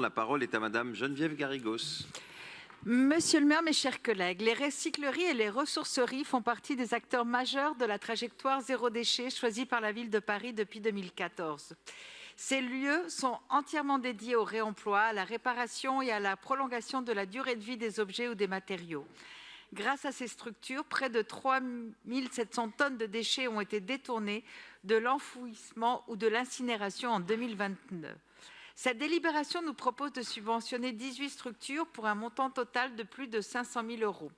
La parole est à Madame Geneviève Garrigos. Monsieur le maire, mes chers collègues, les recycleries et les ressourceries font partie des acteurs majeurs de la trajectoire zéro déchet choisie par la ville de Paris depuis 2014. Ces lieux sont entièrement dédiés au réemploi, à la réparation et à la prolongation de la durée de vie des objets ou des matériaux. Grâce à ces structures, près de 3 700 tonnes de déchets ont été détournées de l'enfouissement ou de l'incinération en 2029. Cette délibération nous propose de subventionner 18 structures pour un montant total de plus de 500 000 €.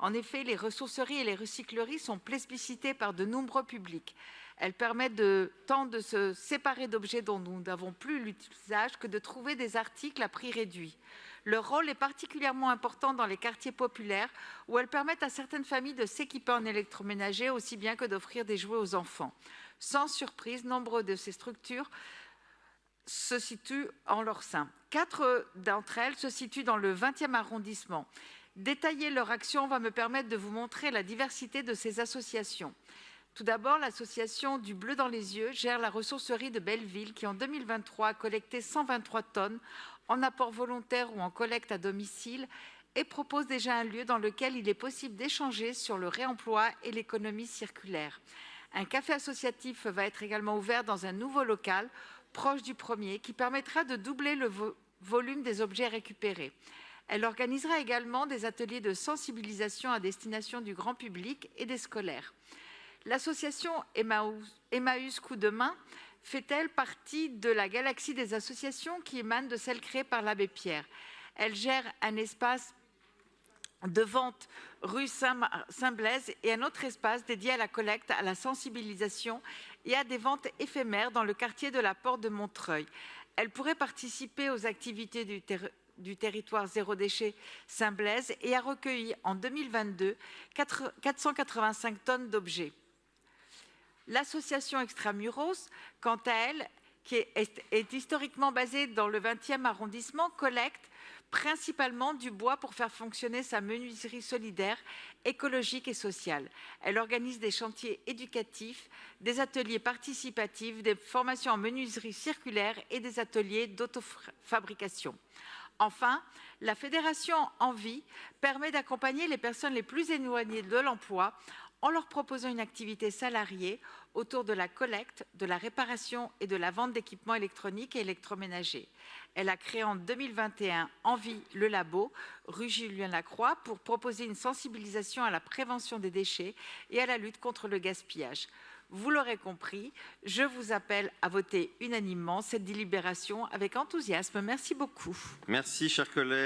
En effet, les ressourceries et les recycleries sont plébiscitées par de nombreux publics. Elles permettent tant de se séparer d'objets dont nous n'avons plus l'usage que de trouver des articles à prix réduit. Leur rôle est particulièrement important dans les quartiers populaires où elles permettent à certaines familles de s'équiper en électroménager aussi bien que d'offrir des jouets aux enfants. Sans surprise, nombre de ces structures se situent en leur sein. 4 d'entre elles se situent dans le 20e arrondissement. Détailler leur action va me permettre de vous montrer la diversité de ces associations. Tout d'abord, l'association du Bleu dans les yeux gère la ressourcerie de Belleville qui, en 2023, a collecté 123 tonnes en apport volontaire ou en collecte à domicile et propose déjà un lieu dans lequel il est possible d'échanger sur le réemploi et l'économie circulaire. Un café associatif va être également ouvert dans un nouveau local proche du premier, qui permettra de doubler le volume des objets récupérés. Elle organisera également des ateliers de sensibilisation à destination du grand public et des scolaires. L'association Emmaüs Coup de main fait-elle partie de la galaxie des associations qui émanent de celles créées par l'abbé Pierre? Elle gère un espace de vente rue Saint-Blaise et un autre espace dédié à la collecte, à la sensibilisation et à des ventes éphémères dans le quartier de la Porte de Montreuil. Elle pourrait participer aux activités du territoire zéro déchet Saint-Blaise et a recueilli en 2022 485 tonnes d'objets. L'association Extramuros, quant à elle, qui est historiquement basée dans le 20e arrondissement, collecte principalement du bois pour faire fonctionner sa menuiserie solidaire, écologique et sociale. Elle organise des chantiers éducatifs, des ateliers participatifs, des formations en menuiserie circulaire et des ateliers d'autofabrication. Enfin, la fédération Envie permet d'accompagner les personnes les plus éloignées de l'emploi en leur proposant une activité salariée autour de la collecte, de la réparation et de la vente d'équipements électroniques et électroménagers. Elle a créé en 2021 Envie le Labo, rue Julien Lacroix, pour proposer une sensibilisation à la prévention des déchets et à la lutte contre le gaspillage. Vous l'aurez compris, je vous appelle à voter unanimement cette délibération avec enthousiasme. Merci beaucoup. Merci, chers collègues.